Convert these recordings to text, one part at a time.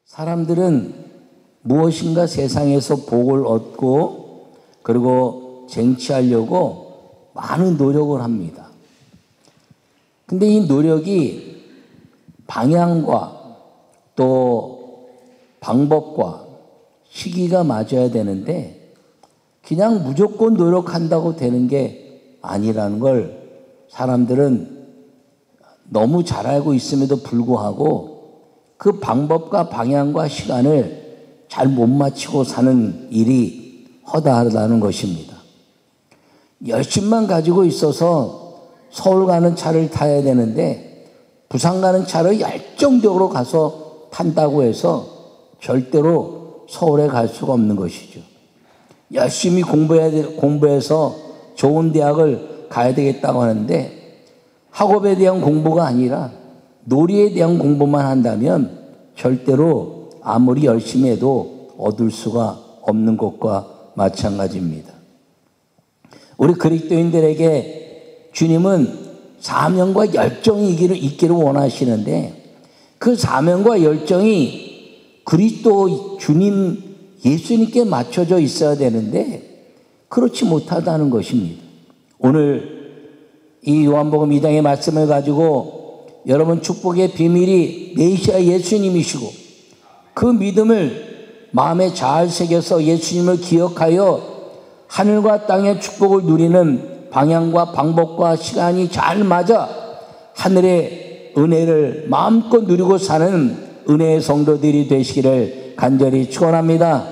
사람들은 무엇인가 세상에서 복을 얻고 그리고 쟁취하려고 많은 노력을 합니다. 근데 이 노력이 방향과 또 방법과 시기가 맞아야 되는데 그냥 무조건 노력한다고 되는 게 아니라는 걸 사람들은 너무 잘 알고 있음에도 불구하고 그 방법과 방향과 시간을 잘 못 맞추고 사는 일이 허다하다는 것입니다. 열심만 가지고 있어서 서울 가는 차를 타야 되는데 부산 가는 차를 열정적으로 가서 탄다고 해서 절대로 서울에 갈 수가 없는 것이죠. 열심히 공부해서 좋은 대학을 가야 되겠다고 하는데 학업에 대한 공부가 아니라 놀이에 대한 공부만 한다면 절대로 아무리 열심히 해도 얻을 수가 없는 것과 마찬가지입니다. 우리 그리스도인들에게 주님은 사명과 열정이 있기를 원하시는데 그 사명과 열정이 그리스도 주님 예수님께 맞춰져 있어야 되는데 그렇지 못하다는 것입니다. 오늘 이 요한복음 2장의 말씀을 가지고 여러분 축복의 비밀이 메시아 예수님이시고 그 믿음을 마음에 잘 새겨서 예수님을 기억하여 하늘과 땅의 축복을 누리는 방향과 방법과 시간이 잘 맞아 하늘의 은혜를 마음껏 누리고 사는 은혜의 성도들이 되시기를 간절히 축원합니다.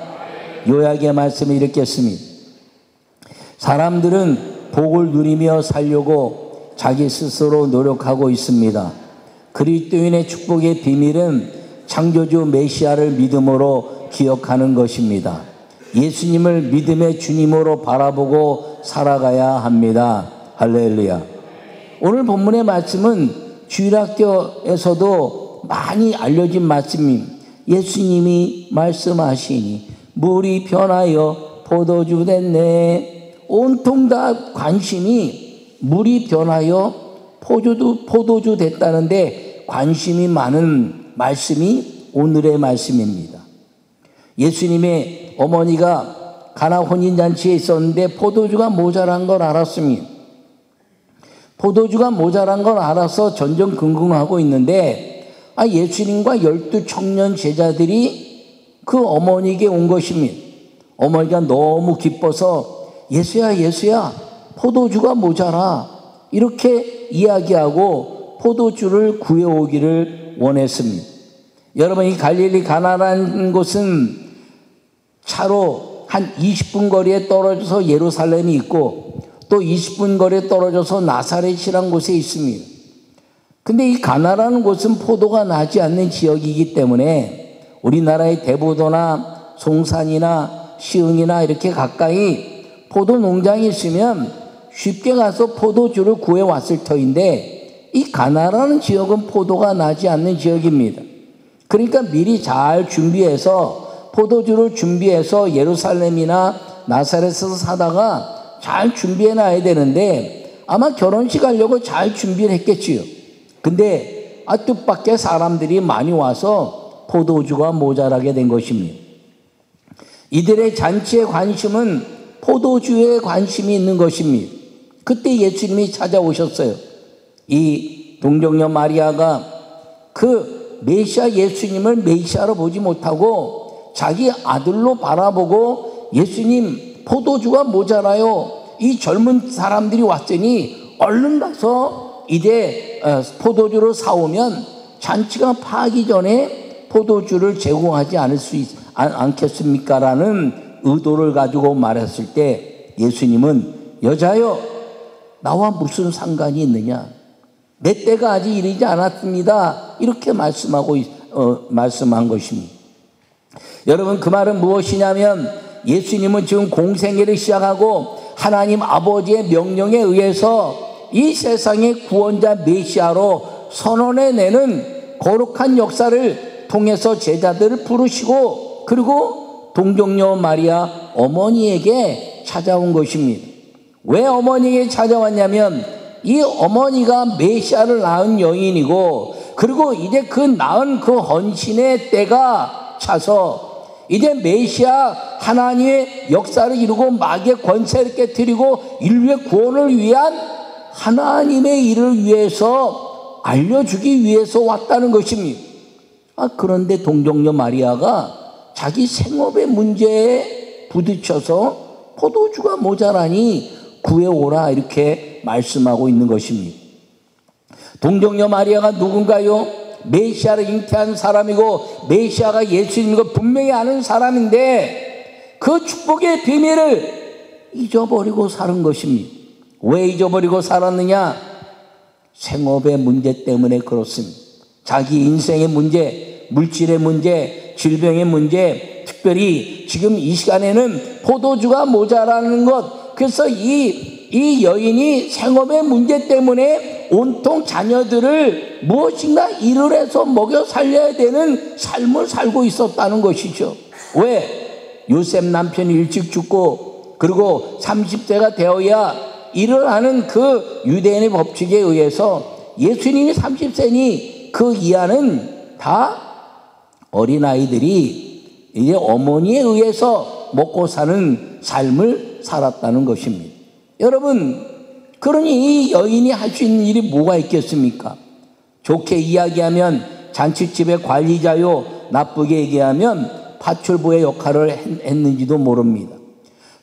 요약의 말씀을 읽겠습니다. 사람들은 복을 누리며 살려고 자기 스스로 노력하고 있습니다. 그리스도인의 축복의 비밀은 창조주 메시아를 믿음으로 기억하는 것입니다. 예수님을 믿음의 주님으로 바라보고 살아가야 합니다. 할렐루야. 오늘 본문의 말씀은 주일학교에서도 많이 알려진 말씀입니다. 예수님이 말씀하시니 물이 변하여 포도주 됐네. 온통 다 관심이 물이 변하여 포도주 됐다는데 관심이 많은 말씀이 오늘의 말씀입니다. 예수님의 어머니가 가나 혼인잔치에 있었는데 포도주가 모자란 걸 알았습니다. 포도주가 모자란 걸 알아서 전전긍긍하고 있는데 예수님과 12 청년 제자들이 그 어머니에게 온 것입니다. 어머니가 너무 기뻐서 예수야 포도주가 모자라 이렇게 이야기하고 포도주를 구해오기를 원했습니다. 여러분 이 갈릴리 가나라는 곳은 차로 한 20분 거리에 떨어져서 예루살렘이 있고 또 20분 거리에 떨어져서 나사렛이라는 곳에 있습니다. 근데 이 가나라는 곳은 포도가 나지 않는 지역이기 때문에 우리나라의 대부도나 송산이나 시흥이나 이렇게 가까이 포도 농장이 있으면 쉽게 가서 포도주를 구해왔을 터인데 이 가나라는 지역은 포도가 나지 않는 지역입니다. 그러니까 미리 잘 준비해서 포도주를 준비해서 예루살렘이나 나사렛에서 사다가 잘 준비해 놔야 되는데 아마 결혼식 하려고 잘 준비를 했겠지요. 근데 뜻밖의 사람들이 많이 와서 포도주가 모자라게 된 것입니다. 이들의 잔치의 관심은 포도주에 관심이 있는 것입니다. 그때 예수님이 찾아오셨어요. 이 동정녀 마리아가 그 메시아 예수님을 메시아로 보지 못하고 자기 아들로 바라보고 예수님 포도주가 모자라요. 이 젊은 사람들이 왔으니 얼른 가서 이제 포도주를 사오면 잔치가 파기 전에 포도주를 제공하지 않겠습니까? 라는 의도를 가지고 말했을 때 예수님은 여자여 나와 무슨 상관이 있느냐? 내 때가 아직 이르지 않았습니다. 이렇게 말씀한 것입니다. 여러분 그 말은 무엇이냐면 예수님은 지금 공생애를 시작하고 하나님 아버지의 명령에 의해서 이 세상의 구원자 메시아로 선언해내는 거룩한 역사를 통해서 제자들을 부르시고 그리고 동정녀 마리아 어머니에게 찾아온 것입니다. 왜 어머니에게 찾아왔냐면 이 어머니가 메시아를 낳은 여인이고 그리고 이제 그 낳은 그 헌신의 때가 차서 이제 메시아 하나님의 역사를 이루고 마귀의 권세를 깨뜨리고 인류의 구원을 위한 하나님의 일을 위해서 알려주기 위해서 왔다는 것입니다. 그런데 동정녀 마리아가 자기 생업의 문제에 부딪혀서 포도주가 모자라니 구해오라 이렇게 말씀하고 있는 것입니다. 동정녀 마리아가 누군가요? 메시아를 잉태한 사람이고 메시아가 예수님인 걸 분명히 아는 사람인데 그 축복의 비밀을 잊어버리고 사는 것입니다. 왜 잊어버리고 살았느냐? 생업의 문제 때문에 그렇습니다. 자기 인생의 문제, 물질의 문제, 질병의 문제, 특별히 지금 이 시간에는 포도주가 모자라는 것. 그래서 이 여인이 생업의 문제 때문에 온통 자녀들을 무엇인가 일을 해서 먹여 살려야 되는 삶을 살고 있었다는 것이죠. 왜? 요셉 남편이 일찍 죽고 그리고 30세가 되어야 일을 하는 그 유대인의 법칙에 의해서 예수님이 30세니 그 이하는 다 어린아이들이 이제 어머니에 의해서 먹고 사는 삶을 살았다는 것입니다. 여러분, 그러니 이 여인이 할 수 있는 일이 뭐가 있겠습니까? 좋게 이야기하면 잔치집의 관리자요, 나쁘게 얘기하면 파출부의 역할을 했는지도 모릅니다.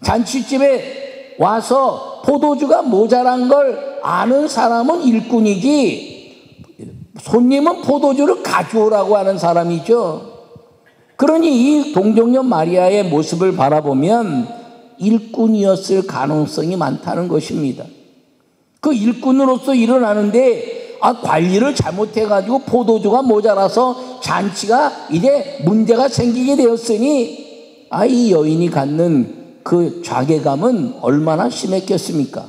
잔치집에 와서 포도주가 모자란 걸 아는 사람은 일꾼이지 손님은 포도주를 가져오라고 하는 사람이죠. 그러니 이 동정녀 마리아의 모습을 바라보면 일꾼이었을 가능성이 많다는 것입니다. 그 일꾼으로서 일을 하는데 관리를 잘못해가지고 포도주가 모자라서 잔치가 이제 문제가 생기게 되었으니 이 여인이 갖는 그 자괴감은 얼마나 심했겠습니까?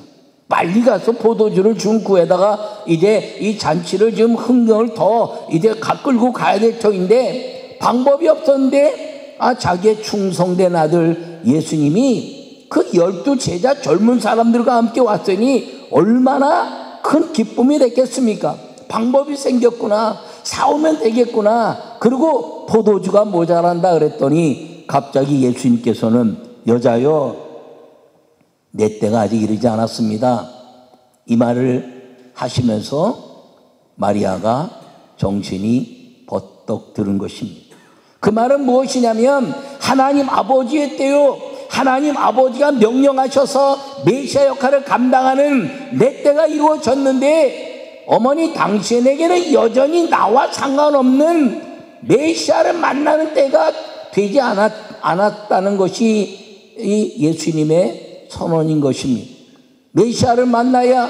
빨리 가서 포도주를 준 구에다가 이제 이 잔치를 지금 흥경을 더 이제 끌고 가야 될 터인데 방법이 없었는데 자기의 충성된 아들 예수님이 그 12 제자 젊은 사람들과 함께 왔으니 얼마나 큰 기쁨이 됐겠습니까? 방법이 생겼구나. 사오면 되겠구나. 그리고 포도주가 모자란다 그랬더니 갑자기 예수님께서는 여자여, 내 때가 아직 이르지 않았습니다. 이 말을 하시면서 마리아가 정신이 버떡 드는 것입니다. 그 말은 무엇이냐면 하나님 아버지의 때요, 하나님 아버지가 명령하셔서 메시아 역할을 감당하는 내 때가 이루어졌는데 어머니 당신에게는 여전히 나와 상관없는 메시아를 만나는 때가 되지 않았다는 것이 이 예수님의 선언인 것입니다. 메시아를 만나야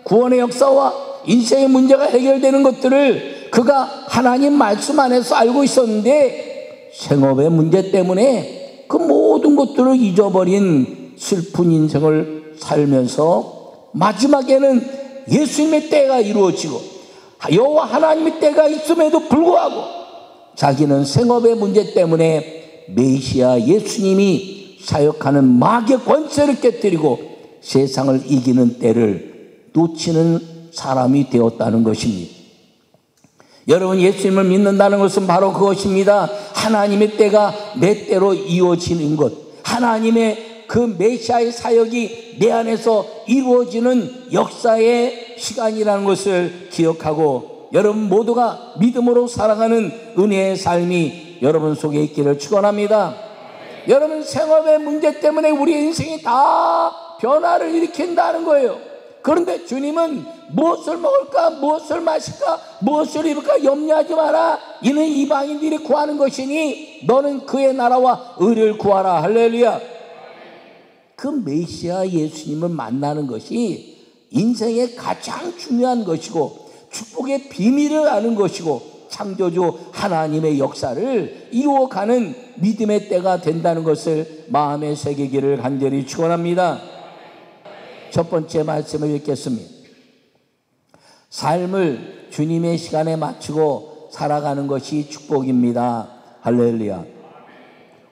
구원의 역사와 인생의 문제가 해결되는 것들을 그가 하나님 말씀 안에서 알고 있었는데 생업의 문제 때문에 그 모든 것들을 잊어버린 슬픈 인생을 살면서 마지막에는 예수님의 때가 이루어지고 여호와 하나님의 때가 있음에도 불구하고 자기는 생업의 문제 때문에 메시아 예수님이 사역하는 마귀의 권세를 깨뜨리고 세상을 이기는 때를 놓치는 사람이 되었다는 것입니다. 여러분, 예수님을 믿는다는 것은 바로 그것입니다. 하나님의 때가 내 때로 이루어지는 것, 하나님의 그 메시아의 사역이 내 안에서 이루어지는 역사의 시간이라는 것을 기억하고 여러분 모두가 믿음으로 살아가는 은혜의 삶이 여러분 속에 있기를 축원합니다. 여러분, 생업의 문제 때문에 우리 인생이 다 변화를 일으킨다는 거예요. 그런데 주님은 무엇을 먹을까, 무엇을 마실까, 무엇을 입을까 염려하지 마라. 이는 이방인들이 구하는 것이니 너는 그의 나라와 의를 구하라. 할렐루야. 그 메시아 예수님을 만나는 것이 인생의 가장 중요한 것이고 축복의 비밀을 아는 것이고 창조주 하나님의 역사를 이루어가는 믿음의 때가 된다는 것을 마음에 새기기를 간절히 축원합니다. 첫 번째 말씀을 읽겠습니다. 삶을 주님의 시간에 맞추고 살아가는 것이 축복입니다. 할렐루야.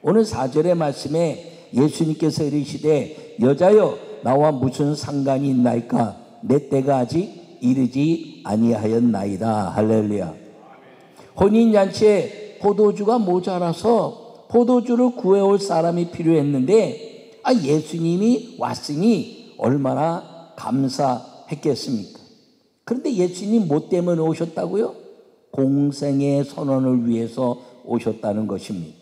오늘 4절의 말씀에 예수님께서 이르시되 여자여 나와 무슨 상관이 있나이까 내 때가 아직 이르지 아니하였나이다. 할렐루야. 혼인잔치에 포도주가 모자라서 포도주를 구해올 사람이 필요했는데 예수님이 왔으니 얼마나 감사했겠습니까? 그런데 예수님 뭐 때문에 오셨다고요? 공생의 선언을 위해서 오셨다는 것입니다.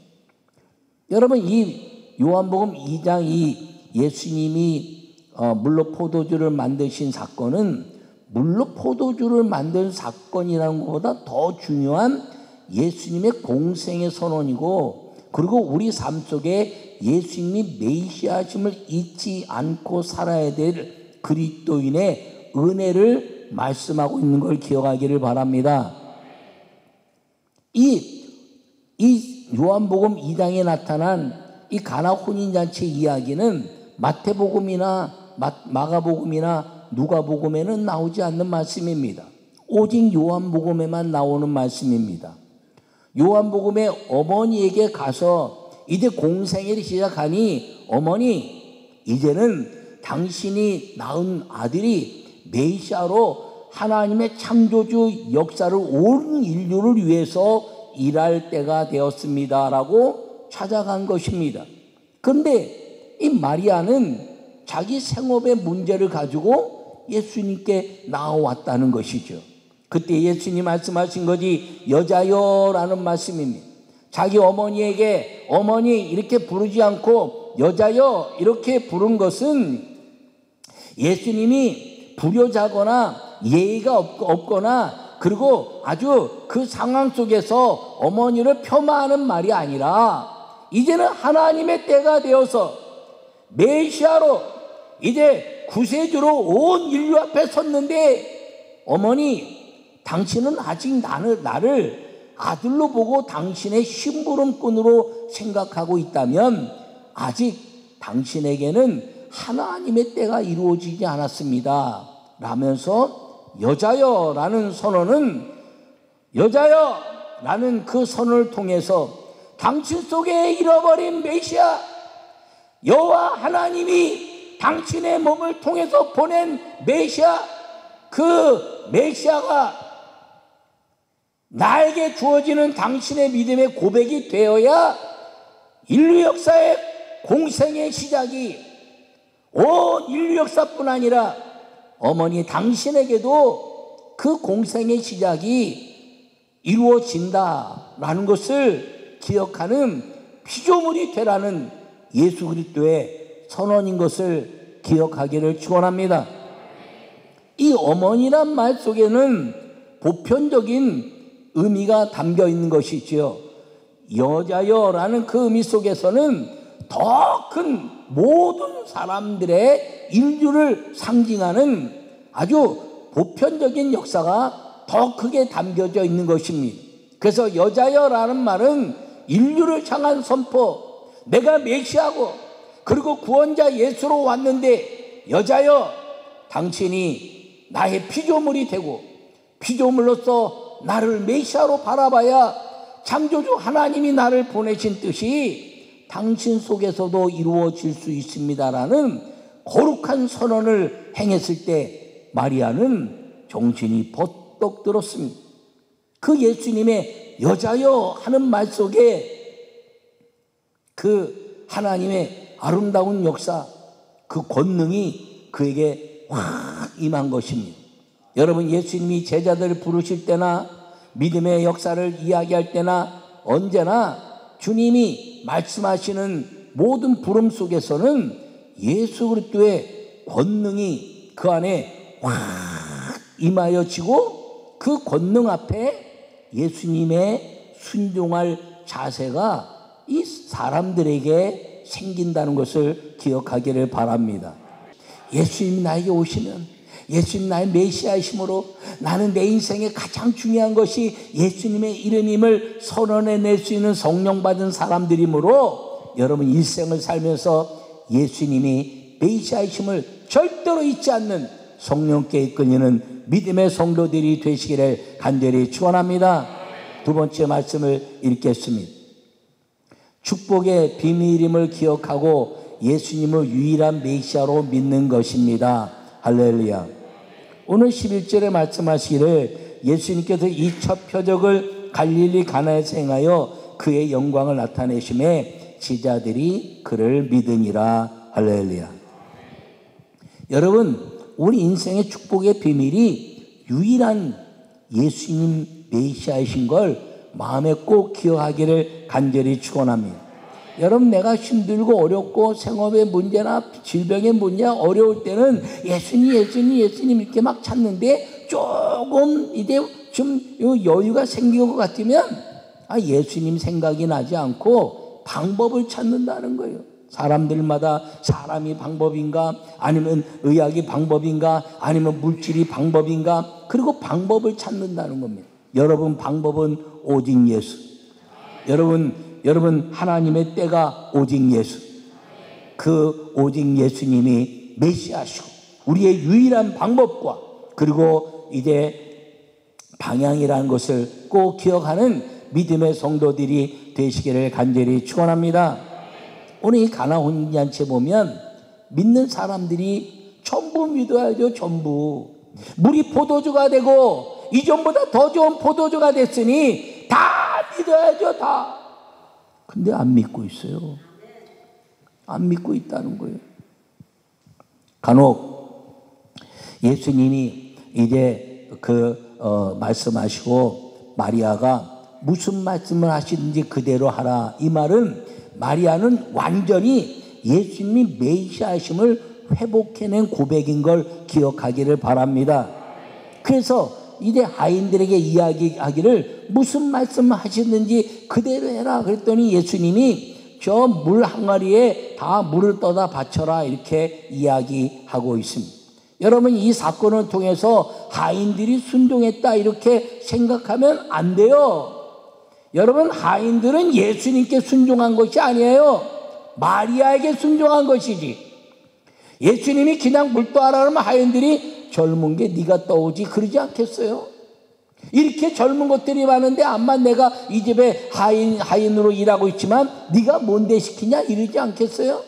여러분, 이 요한복음 2장 이 예수님이 물로 포도주를 만드신 사건은 물로 포도주를 만든 사건이라는 것보다 더 중요한 예수님의 공생의 선언이고, 그리고 우리 삶 속에 예수님이 메시아심을 잊지 않고 살아야 될 그리스도인의 은혜를 말씀하고 있는 걸 기억하기를 바랍니다. 이 요한복음 2장에 나타난 이 가나 혼인잔치 이야기는 마태복음이나 마가복음이나 누가복음에는 나오지 않는 말씀입니다. 오직 요한복음에만 나오는 말씀입니다. 요한복음의 어머니에게 가서 이제 공생애를 시작하니, 어머니, 이제는 당신이 낳은 아들이 메시아로 하나님의 창조주 역사를 온 인류를 위해서 일할 때가 되었습니다 라고 찾아간 것입니다. 그런데 이 마리아는 자기 생업의 문제를 가지고 예수님께 나와왔다는 것이죠. 그때 예수님 말씀하신 것이 여자여 라는 말씀입니다. 자기 어머니에게 어머니 이렇게 부르지 않고 여자여 이렇게 부른 것은 예수님이 불효자거나 예의가 없거나 그리고 아주 그 상황 속에서 어머니를 폄하하는 말이 아니라, 이제는 하나님의 때가 되어서 메시아로 이제 구세주로 온 인류 앞에 섰는데, 어머니 당신은 아직 나를 아들로 보고 당신의 심부름꾼으로 생각하고 있다면 아직 당신에게는 하나님의 때가 이루어지지 않았습니다 라면서 여자여 라는 선언은, 여자여 라는 그 선언을 통해서 당신 속에 잃어버린 메시아 여호와 하나님이 당신의 몸을 통해서 보낸 메시아, 그 메시아가 나에게 주어지는 당신의 믿음의 고백이 되어야 인류 역사의 공생의 시작이 온 인류 역사뿐 아니라 어머니 당신에게도 그 공생의 시작이 이루어진다라는 것을 기억하는 피조물이 되라는 예수 그리스도의 선언인 것을 기억하기를 축원합니다. 이 어머니란 말 속에는 보편적인 의미가 담겨 있는 것이지요. 여자여라는 그 의미 속에서는 더 큰 모든 사람들의 인류를 상징하는 아주 보편적인 역사가 더 크게 담겨져 있는 것입니다. 그래서 여자여라는 말은 인류를 향한 선포, 내가 메시아고 그리고 구원자 예수로 왔는데 여자여 당신이 나의 피조물이 되고 피조물로서 나를 메시아로 바라봐야 창조주 하나님이 나를 보내신 뜻이 당신 속에서도 이루어질 수 있습니다라는 거룩한 선언을 행했을 때 마리아는 정신이 버떡 들었습니다. 그 예수님의 여자여 하는 말 속에 그 하나님의 아름다운 역사, 그 권능이 그에게 확 임한 것입니다. 여러분, 예수님이 제자들을 부르실 때나 믿음의 역사를 이야기할 때나 언제나 주님이 말씀하시는 모든 부름 속에서는 예수 그리스도의 권능이 그 안에 확 임하여지고 그 권능 앞에 예수님의 순종할 자세가 이 사람들에게 생긴다는 것을 기억하기를 바랍니다. 예수님이 나에게 오시면 예수님 나의 메시아이심으로 나는 내 인생에 가장 중요한 것이 예수님의 이름임을 선언해낼 수 있는 성령 받은 사람들이므로 여러분 일생을 살면서 예수님이 메시아이심을 절대로 잊지 않는 성령께 이끌리는 믿음의 성도들이 되시기를 간절히 축원합니다. 두 번째 말씀을 읽겠습니다. 축복의 비밀임을 기억하고 예수님을 유일한 메시아로 믿는 것입니다. 할렐루야. 오늘 11절에 말씀하시기를 예수님께서 이 첫 표적을 갈릴리 가나에서 행하여 그의 영광을 나타내심에 제자들이 그를 믿으니라. 할렐루야. 여러분, 우리 인생의 축복의 비밀이 유일한 예수님 메시아이신 걸 마음에 꼭 기억하기를 간절히 축원합니다. 여러분, 내가 힘들고 어렵고 생업의 문제나 질병의 문제 어려울 때는 예수님 이렇게 막 찾는데 조금 이제 좀 여유가 생긴 것 같으면 예수님 생각이 나지 않고 방법을 찾는다는 거예요. 사람들마다 사람이 방법인가, 아니면 의학이 방법인가, 아니면 물질이 방법인가, 그리고 방법을 찾는다는 겁니다. 여러분, 방법은 오직 예수. 여러분 하나님의 때가 오직 예수. 그 오직 예수님이 메시아시고 우리의 유일한 방법과 그리고 이제 방향이라는 것을 꼭 기억하는 믿음의 성도들이 되시기를 간절히 축원합니다. 오늘 이 가나 혼인잔치에 보면 믿는 사람들이 전부 믿어야죠. 전부. 물이 포도주가 되고 이전보다 더 좋은 포도주가 됐으니 다 믿어야죠. 다. 근데 안 믿고 있어요. 안 믿고 있다는 거예요. 간혹 예수님이 이제 말씀하시고 마리아가 무슨 말씀을 하시든지 그대로 하라. 이 말은 마리아는 완전히 예수님이 메시아심을 회복해낸 고백인 걸 기억하기를 바랍니다. 그래서 이제 하인들에게 이야기하기를 무슨 말씀을 하시는지 그대로 해라. 그랬더니 예수님이 저 물 항아리에 다 물을 떠다 바쳐라 이렇게 이야기하고 있습니다. 여러분, 이 사건을 통해서 하인들이 순종했다 이렇게 생각하면 안 돼요. 여러분, 하인들은 예수님께 순종한 것이 아니에요. 마리아에게 순종한 것이지. 예수님이 그냥 물 떠하라 그러면 하인들이 젊은 게 네가 떠오지 그러지 않겠어요? 이렇게 젊은 것들이 많은데 암만 내가 이 집에 하인으로 일하고 있지만 네가 뭔데 시키냐 이러지 않겠어요?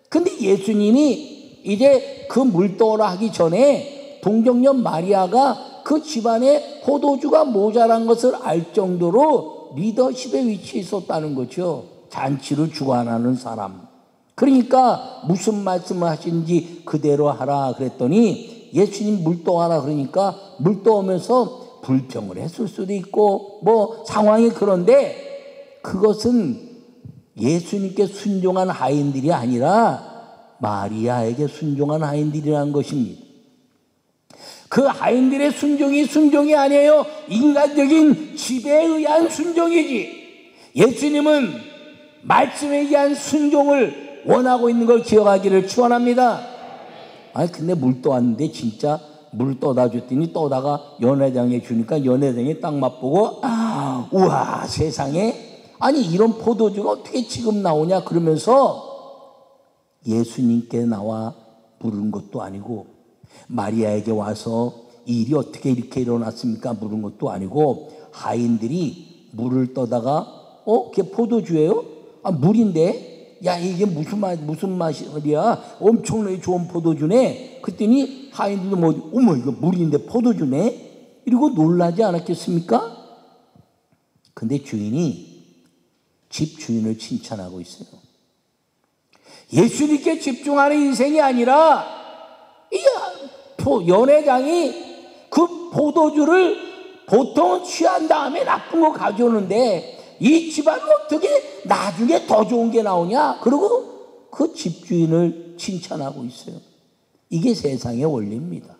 근데 예수님이 이제 그 물 떠오라 하기 전에 동정녀 마리아가 그 집안에 포도주가 모자란 것을 알 정도로 리더십의 위치에 있었다는 거죠. 잔치를 주관하는 사람. 그러니까 무슨 말씀을 하시는지 그대로 하라 그랬더니 예수님 물 떠와라 그러니까 물 떠오면서 불평을 했을 수도 있고 뭐 상황이 그런데 그것은 예수님께 순종한 하인들이 아니라 마리아에게 순종한 하인들이라는 것입니다. 그 하인들의 순종이 아니에요. 인간적인 지배에 의한 순종이지. 예수님은 말씀에 의한 순종을 원하고 있는 걸 기억하기를 축원합니다. 근데 물 떠왔는데 진짜 물 떠다 줬더니 떠다가 연회장에 주니까 연회장이 딱 맛보고 우와 세상에 이런 포도주가 어떻게 지금 나오냐 그러면서 예수님께 나와 물은 것도 아니고 마리아에게 와서 이 일이 어떻게 이렇게 일어났습니까 물은 것도 아니고 하인들이 물을 떠다가 그게 포도주예요? 물인데 야 이게 무슨 맛이야? 엄청나게 좋은 포도주네. 그랬더니 하인들도 어머 이거 물인데 포도주네? 이러고 놀라지 않았겠습니까? 근데 주인이 집 주인을 칭찬하고 있어요. 예수님께 집중하는 인생이 아니라 연회장이 그 포도주를 보통 취한 다음에 나쁜 거 가져오는데 이 집안은 어떻게 나중에 더 좋은 게 나오냐? 그리고 그 집주인을 칭찬하고 있어요. 이게 세상의 원리입니다.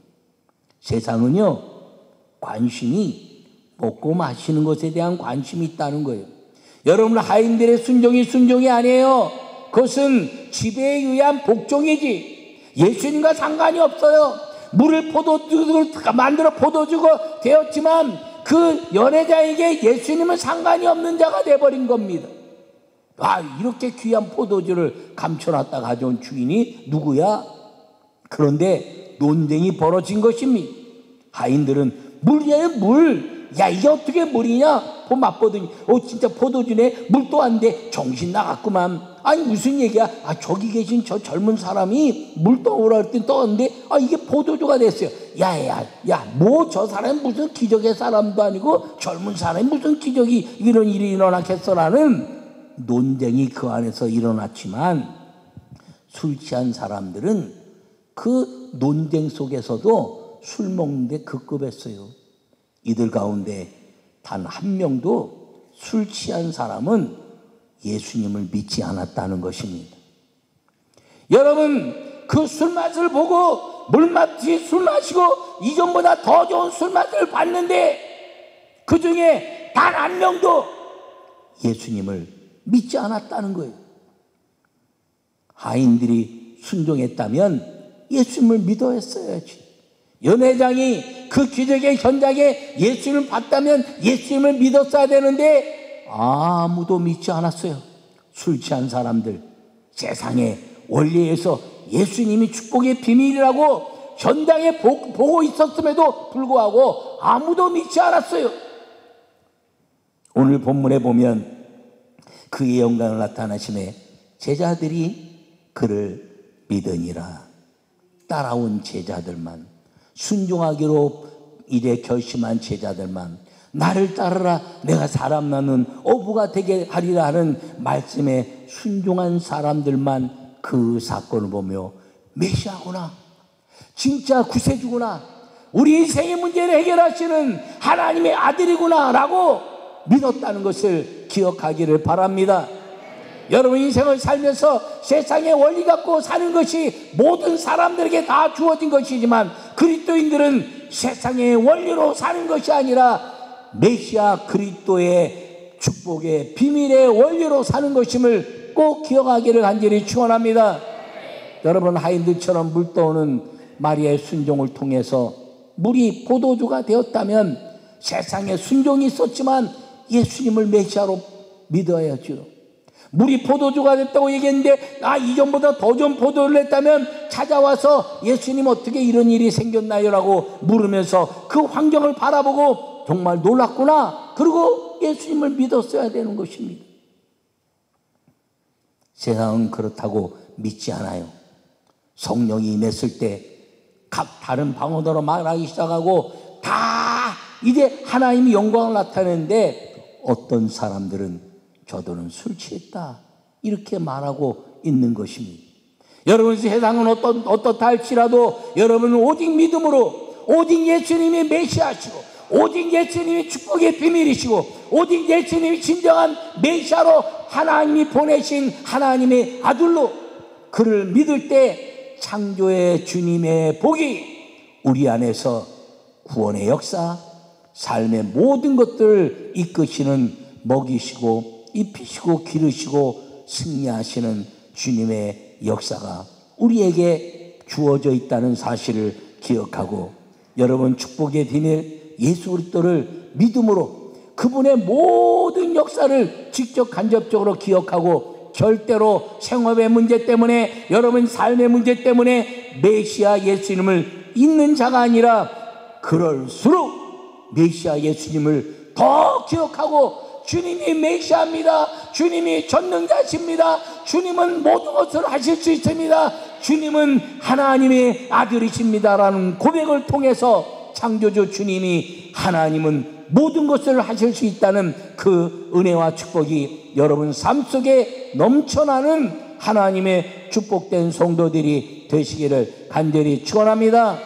세상은요, 관심이 먹고 마시는 것에 대한 관심이 있다는 거예요. 여러분, 하인들의 순종이 아니에요. 그것은 지배에 의한 복종이지. 예수님과 상관이 없어요. 물을 포도주를 만들어 포도주가 되었지만 그 연회장에게 예수님은 상관이 없는 자가 되어버린 겁니다. 이렇게 귀한 포도주를 감춰놨다 가져온 주인이 누구야? 그런데 논쟁이 벌어진 것입니다. 하인들은 물이에요 물. 야 이게 어떻게 물이냐? 갖고 맛보더니 진짜 포도주네, 물도 안 돼. 정신 나갔구만. 아니 무슨 얘기야? 저기 계신 저 젊은 사람이 물 떠오라 할 때 떠는데 이게 포도주가 됐어요. 야야 뭐 저 사람이 무슨 기적의 사람도 아니고 젊은 사람이 무슨 기적이 이런 일이 일어났겠어라는 논쟁이 그 안에서 일어났지만, 술 취한 사람들은 그 논쟁 속에서도 술 먹는데 급급했어요. 이들 가운데 단 한 명도 술 취한 사람은 예수님을 믿지 않았다는 것입니다. 여러분, 그 술맛을 보고 물맛이 술 마시고 이전보다 더 좋은 술맛을 봤는데 그 중에 단 한 명도 예수님을 믿지 않았다는 거예요. 하인들이 순종했다면 예수님을 믿어야 했어야지. 연회장이 그 기적의 현장에 예수님을 봤다면 예수님을 믿었어야 되는데 아무도 믿지 않았어요. 술 취한 사람들, 세상의 원리에서 예수님이 축복의 비밀이라고 현장에 보고 있었음에도 불구하고 아무도 믿지 않았어요. 오늘 본문에 보면 그의 영광을 나타나심에 제자들이 그를 믿으니라. 따라온 제자들만, 순종하기로 이제 결심한 제자들만, 나를 따르라 내가 사람 낳는 어부가 되게 하리라 하는 말씀에 순종한 사람들만 그 사건을 보며 메시아구나, 진짜 구세주구나, 우리 인생의 문제를 해결하시는 하나님의 아들이구나 라고 믿었다는 것을 기억하기를 바랍니다. 여러분, 인생을 살면서 세상의 원리 갖고 사는 것이 모든 사람들에게 다 주어진 것이지만 그리스도인들은 세상의 원리로 사는 것이 아니라 메시아 그리스도의 축복의 비밀의 원리로 사는 것임을 꼭 기억하기를 간절히 축원합니다. 여러분, 하인들처럼 물 떠오는 마리아의 순종을 통해서 물이 포도주가 되었다면 세상에 순종이 있었지만 예수님을 메시아로 믿어야죠. 물이 포도주가 됐다고 얘기했는데 이전보다 더 좋은 포도를 냈다면 찾아와서 예수님 어떻게 이런 일이 생겼나요? 라고 물으면서 그 환경을 바라보고 정말 놀랐구나, 그리고 예수님을 믿었어야 되는 것입니다. 세상은 그렇다고 믿지 않아요. 성령이 임했을 때 각 다른 방언으로 말하기 시작하고 다 이제 하나님이 영광을 나타내는데 어떤 사람들은 저들은 술 취했다 이렇게 말하고 있는 것입니다. 여러분, 세상은 어떻다 할지라도 여러분은 오직 믿음으로, 오직 예수님이 메시아시고, 오직 예수님이 축복의 비밀이시고, 오직 예수님이 진정한 메시아로 하나님이 보내신 하나님의 아들로 그를 믿을 때 창조의 주님의 복이 우리 안에서 구원의 역사, 삶의 모든 것들을 이끄시는 먹이시고 입히시고 기르시고 승리하시는 주님의 역사가 우리에게 주어져 있다는 사실을 기억하고, 여러분, 축복의 비밀 예수 그리스도를 믿음으로 그분의 모든 역사를 직접 간접적으로 기억하고, 절대로 생업의 문제 때문에, 여러분 삶의 문제 때문에 메시아 예수님을 잊는 자가 아니라 그럴수록 메시아 예수님을 더 기억하고, 주님이 메시아입니다, 주님이 전능자십니다, 주님은 모든 것을 하실 수 있습니다, 주님은 하나님의 아들이십니다라는 고백을 통해서 창조주 주님이 하나님은 모든 것을 하실 수 있다는 그 은혜와 축복이 여러분 삶 속에 넘쳐나는 하나님의 축복된 성도들이 되시기를 간절히 축원합니다.